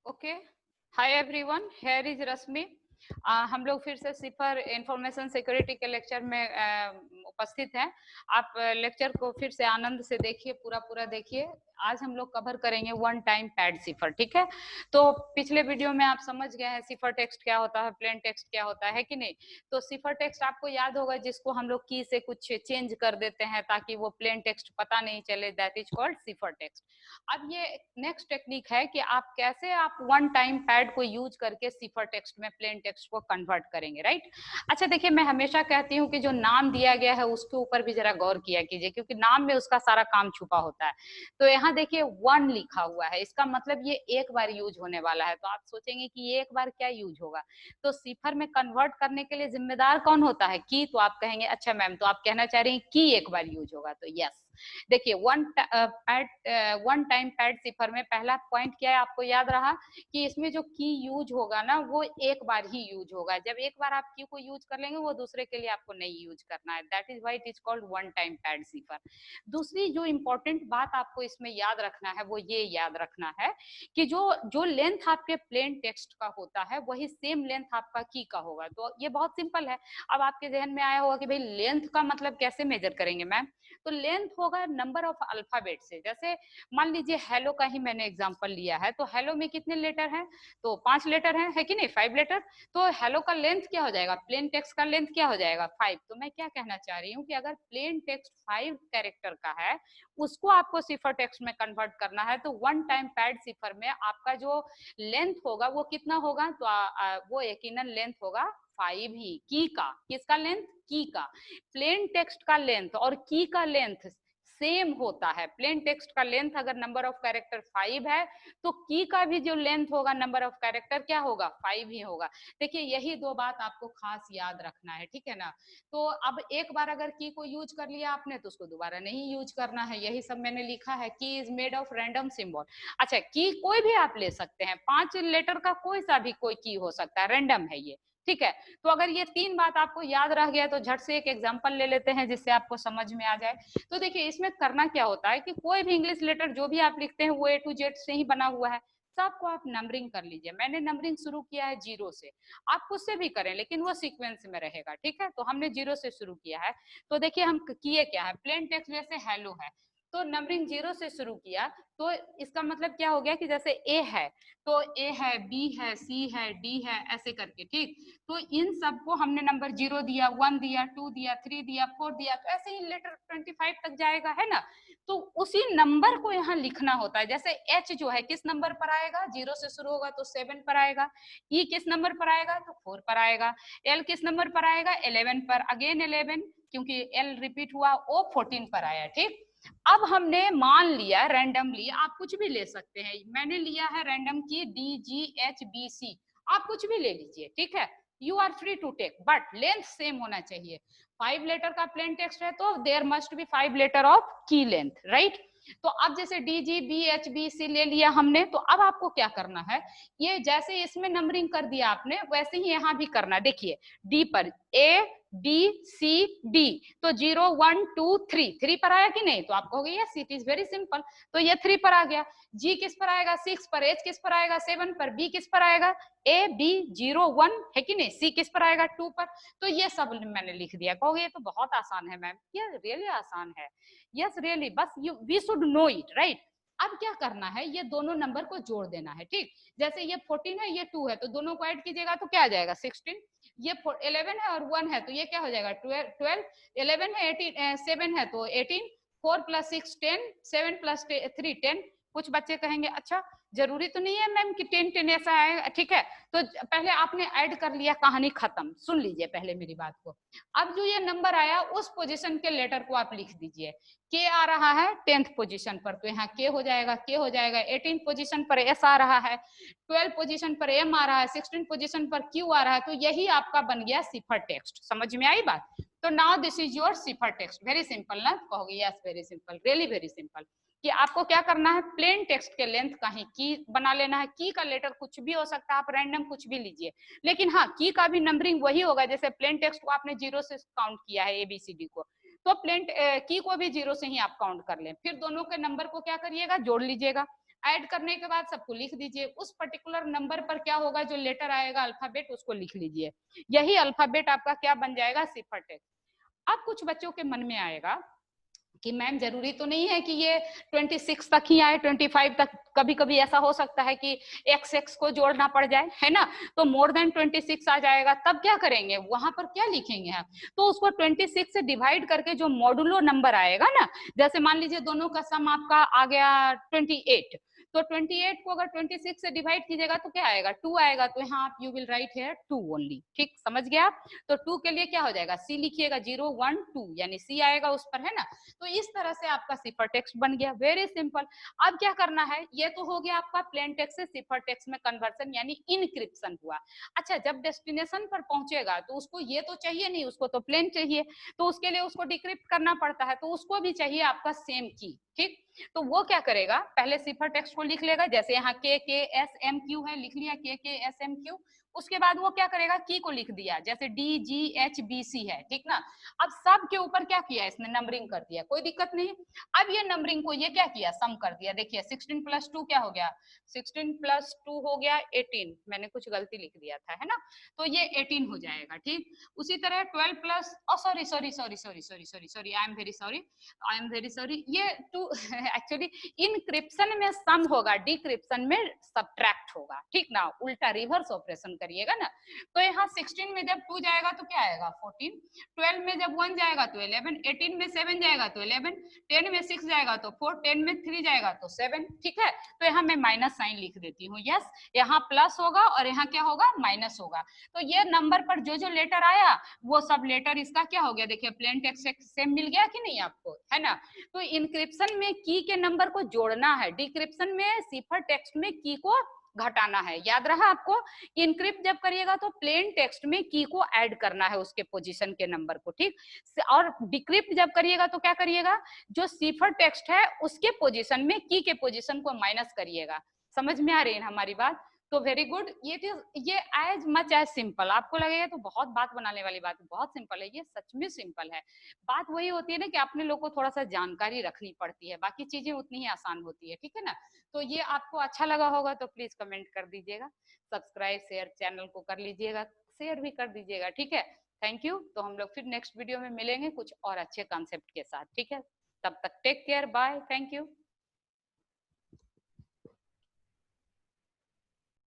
Okay, hi everyone, here is Rashmi. हम लोग फिर से सिफर इंफॉर्मेशन सिक्योरिटी के लेक्चर में उपस्थित हैं। आप लेक्चर को फिर से आनंद से देखिए, पूरा पूरा देखिए। आज हम लोग कवर करेंगे वन टाइम पैड सिफर, ठीक है। तो पिछले वीडियो में आप समझ गए हैं सिफर टेक्स्ट क्या होता है, प्लेन टेक्स्ट क्या होता है कि नहीं। तो सिफर टेक्स्ट आपको याद होगा, जिसको हम लोग की से कुछ चेंज कर देते हैं ताकि वो प्लेन टेक्स्ट पता नहीं चले, that is called cipher text. अब ये नेक्स्ट टेक्निक है कि आप कैसे आप वन टाइम पैड को यूज करके सिफर टेक्स्ट में प्लेन टेक्स्ट को कन्वर्ट करेंगे, राइट। अच्छा देखिए, मैं हमेशा कहती हूँ कि जो नाम दिया गया है उसके ऊपर भी जरा गौर किया कीजिए, क्योंकि नाम में उसका सारा काम छुपा होता है। तो यहाँ देखिए वन लिखा हुआ है, इसका मतलब ये एक बार यूज होने वाला है। तो आप सोचेंगे कि ये एक बार क्या यूज होगा, तो सिफर में कन्वर्ट करने के लिए जिम्मेदार कौन होता है, की। तो आप कहेंगे अच्छा मैम, तो आप कहना चाह रही हैं की एक बार यूज होगा। तो यस, देखिए वन टाइम पैड सिफर में पहला पॉइंट क्या है, आपको याद रहा कि इसमें जो की यूज होगा ना, वो एक बार ही यूज होगा। जब एक बार आप की को यूज कर लेंगे, वो दूसरे के लिए आपको नहीं यूज करना है। That is why it is called one time pad cipher. दूसरी जो इंपॉर्टेंट बात आपको इसमें याद रखना है, वो ये याद रखना है कि जो जो लेंथ आपके प्लेन टेक्स्ट का होता है, वही सेम लेंथ आपका की का होगा। तो ये बहुत सिंपल है। अब आपके जहन में आया होगा कि भाई लेंथ का मतलब कैसे मेजर करेंगे मैम। तो लेंथ होगा नंबर ऑफ अल्फाबेट से। जैसे मान लीजिए हेलो का ही मैंने एग्जांपल लिया है, तो हेलो में कितने लेटर हैं, तो 5 लेटर हैं, है कि नहीं, 5 लेटर। तो हेलो का लेंथ क्या हो जाएगा, प्लेन टेक्स्ट का लेंथ क्या हो जाएगा, 5। तो मैं क्या कहना चाह रही हूँ कि अगर प्लेन टेक्स्ट 5 कैरेक्टर का है, उसको आपको सिफर टेक्स्ट में कन्वर्ट करना है, तो वन टाइम पैड सिफर में आपका जो लेंथ होगा वो कितना होगा, तो वो यकीनन लेंथ होगा 5 ही, की का। किसका लेंथ, की का। प्लेन टेक्स्ट का लेंथ और की का लेंथ सेम होता है। प्लेन टेक्स्ट का लेंथ अगर नंबर ऑफ कैरेक्टर 5 है, तो की का भी जो लेंथ होगा नंबर ऑफ कैरेक्टर क्या होगा, 5 ही होगा। देखिए यही दो बात आपको खास याद रखना है, ठीक है ना। तो अब एक बार अगर की को यूज कर लिया आपने, तो उसको दोबारा नहीं यूज करना है। यही सब मैंने लिखा है, की is made of random symbol. अच्छा, की कोई भी आप ले सकते हैं, 5 लेटर का कोई सा भी कोई की हो सकता है, रैंडम है ये, ठीक है। तो अगर ये 3 बात आपको याद रह गया, तो झट से एक एग्जांपल ले लेते हैं जिससे आपको समझ में आ जाए। तो देखिए इसमें करना क्या होता है कि कोई भी इंग्लिश लेटर जो भी आप लिखते हैं, वो ए टू जेड से ही बना हुआ है। सबको आप नंबरिंग कर लीजिए। मैंने नंबरिंग शुरू किया है 0 से, आप खुद से भी करें, लेकिन वो सीक्वेंस में रहेगा, ठीक है। तो हमने 0 से शुरू किया है। तो देखिए हम किए क्या है, प्लेन टेक्स्ट जैसे हेलो है, तो नंबरिंग 0 से शुरू किया। तो इसका मतलब क्या हो गया कि जैसे ए है, तो ए है, बी है, सी है, डी है, ऐसे करके, ठीक। तो इन सबको हमने नंबर 0 दिया, 1 दिया, 2 दिया, 3 दिया, 4 दिया, तो ऐसे ही लेटर 25 तक जाएगा, है ना। तो उसी नंबर को यहाँ लिखना होता है। जैसे एच जो है किस नंबर पर आएगा, 0 से शुरू होगा तो 7 पर आएगा। ई किस नंबर पर आएगा, तो 4 पर आएगा। एल किस नंबर पर आएगा, 11 पर, अगेन 11, क्योंकि एल रिपीट हुआ, ओ 14 पर आया, ठीक। अब हमने मान लिया रैंडमली, आप कुछ भी ले सकते हैं, मैंने लिया है रैंडम की DGHBC, आप कुछ भी ले लीजिए, ठीक है। You are free to take, but length same होना चाहिए। 5 लेटर का प्लेन टेक्स्ट है, तो there must be 5 letter of key length, right. तो अब जैसे DGBHBC ले लिया हमने, तो अब आपको क्या करना है, ये जैसे इसमें नंबरिंग कर दिया आपने, वैसे ही यहाँ भी करना। देखिए डी पर ABCD, तो 0 1 2 3 पर आया कि नहीं, तो आप कहोगे yes it is very simple, तो ये 3 पर आ गया। जी किस पर आएगा, 6 पर, एच किस पर आएगा, 7 पर, बी किस पर आएगा, AB01, है कि नहीं, सी किस पर आएगा, 2 पर। तो ये सब मैंने लिख दिया। कहोगे ये तो बहुत आसान है मैम, ये रियली आसान है। यस रियली, बस you we should know it, right. अब क्या करना है, ये दोनों नंबर को जोड़ देना है, ठीक। जैसे ये 14 है, ये 2 है, तो दोनों को ऐड कीजिएगा तो क्या आ जाएगा, 16। ये 11 है और 1 है, तो ये क्या हो जाएगा, 12। 11 है, 18, 7 है तो 18, 4 + 6 10, 7 + 3 10। कुछ बच्चे कहेंगे अच्छा जरूरी तो नहीं है मैम कि 10 10 ऐसा आएगा, ठीक है। तो पहले आपने ऐड कर लिया, कहानी खत्म। सुन लीजिए पहले मेरी बात को। अब जो ये नंबर आया, उस पोजीशन के लेटर को आप लिख दीजिए। के आ रहा है 10th पोजीशन पर, तो यहाँ के हो जाएगा, के हो जाएगा। 18th पोजीशन पर एस आ रहा है, 12 पोजीशन पर एम आ रहा है, 16 पोजीशन पर क्यू आ रहा है। तो यही आपका बन गया सिफर टेक्स्ट। समझ में आई बात। तो now this is your cipher text. Very simple ना, कहोगे yes very simple, really very simple. कि आपको क्या करना है, प्लेन टेक्स्ट के लेंथ का ही की बना लेना है। की का लेटर कुछ भी हो सकता है, आप रैंडम कुछ भी लीजिए, लेकिन हाँ की का भी नंबरिंग वही होगा। जैसे प्लेन टेक्स्ट को आपने 0 से काउंट किया है ABCD को, तो प्लेन की को भी 0 से ही आप काउंट कर लें। फिर दोनों के नंबर को क्या करिएगा, जोड़ लीजिएगा। ऐड करने के बाद सबको लिख दीजिए, उस पर्टिकुलर नंबर पर क्या होगा, जो लेटर आएगा अल्फाबेट उसको लिख लीजिए, यही अल्फाबेट आपका क्या बन जाएगा, सिफर टेक्स्ट। अब कुछ बच्चों के मन में आएगा कि मैम जरूरी तो नहीं है कि ये 26 तक ही आए, 25 तक, कभी कभी ऐसा हो सकता है कि एक्स एक्स को जोड़ना पड़ जाए, है ना, तो मोर देन 26 आ जाएगा, तब क्या करेंगे, वहां पर क्या लिखेंगे हम, तो उसको 26 से डिवाइड करके जो मॉडुलो नंबर आएगा ना, जैसे मान लीजिए दोनों का सम आपका आ गया 28, तो 28 को अगर 26 से डिवाइड कीजिएगा तो क्या आएगा, 2 आएगा, तो यहाँ आप you will write here 2 only, ठीक, समझ गया आप, तो 2 के लिए क्या हो जाएगा, सी लिखिएगा, 0 1 2 यानी सी आएगा उस पर, है ना, तो इस तरह से आपका सिफर टेक्स्ट बन गया, वेरी सिंपल। अब क्या करना है, ये तो हो गया आपका प्लेन टेक्स्ट से सिफर टेक्स्ट में कन्वर्सन यानी इनक्रिप्शन हुआ। अच्छा, जब डेस्टिनेशन पर पहुंचेगा तो उसको ये तो चाहिए नहीं, उसको तो प्लेन चाहिए, तो उसके लिए उसको डिक्रिप्ट करना पड़ता है, तो उसको भी चाहिए आपका सेम की, ठीक, तो वो क्या करेगा, पहले सिफर टेक्स्ट को लिख लेगा, जैसे यहाँ KKSMQ है, लिख लिया KKSMQ, उसके बाद वो क्या करेगा, की को लिख दिया, जैसे DGHBC है, ठीक ना, अब सब के ऊपर क्या किया, इसने नंबरिंग कर दिया, कोई दिक्कत नहीं। अब ये नंबरिंग को ये क्या किया, सम कर दिया, देखिए 16 + 2 क्या हो गया, 16 + 2 हो गया 18, मैंने कुछ गलती लिख दिया था, है ना, तो ये 18 हो जाएगा, ठीक, उसी तरह 12 plus, sorry sorry sorry sorry sorry sorry sorry, I am very sorry, I am very sorry, ये टू एक्चुअली इनक्रिप्शन में सम होगा, डिक्रिप्शन में सब्ट्रैक्ट होगा, ठीक ना, उल्टा रिवर्स ऑपरेशन करिएगा ना, तो यहाँ 16 में जब 2 जाएगा तो क्या आएगा 14, 12 में जब 1 जाएगा तो 11, 18 में 7 जाएगा तो 11, 10 में 6 जाएगा तो 4, 10 में 3 जाएगा तो 7, ठीक है, तो यहाँ मैं माइनस साइन लिख देती हूँ, यस, यहाँ प्लस होगा और यहाँ क्या होगा, माइनस होगा, तो ये नंबर पर जो जो लेटर आया वो सब लेटर इसका क्या हो गया, देखिए प्लेन टेक्स्ट सेम मिल गया कि नहीं आपको, है ना, तो इनक्रिप्शन में की के नंबर को जोड़ना है, डिक्रिप्शन में सिफर टेक्स्ट में की को घटाना है, याद रहा आपको, इनक्रिप्ट जब करिएगा तो प्लेन टेक्स्ट में की को ऐड करना है उसके पोजीशन के नंबर को, ठीक, और डिक्रिप्ट जब करिएगा तो क्या करिएगा, जो सिफर टेक्स्ट है उसके पोजीशन में की के पोजीशन को माइनस करिएगा, समझ में आ रही है हमारी बात, तो वेरी गुड, ये एज मच एज सिंपल, आपको लगेगा तो बहुत बात बनाने वाली बात, बहुत सिंपल है, ये सच में सिंपल है, बात वही होती है ना कि अपने लोग को थोड़ा सा जानकारी रखनी पड़ती है, बाकी चीजें उतनी ही आसान होती है, ठीक है ना, तो ये आपको अच्छा लगा होगा तो प्लीज कमेंट कर दीजिएगा, सब्सक्राइब शेयर चैनल को कर लीजिएगा, शेयर भी कर दीजिएगा, ठीक है, थैंक यू, तो हम लोग फिर नेक्स्ट वीडियो में मिलेंगे कुछ और अच्छे कॉन्सेप्ट के साथ, ठीक है, तब तक take care, bye, thank you.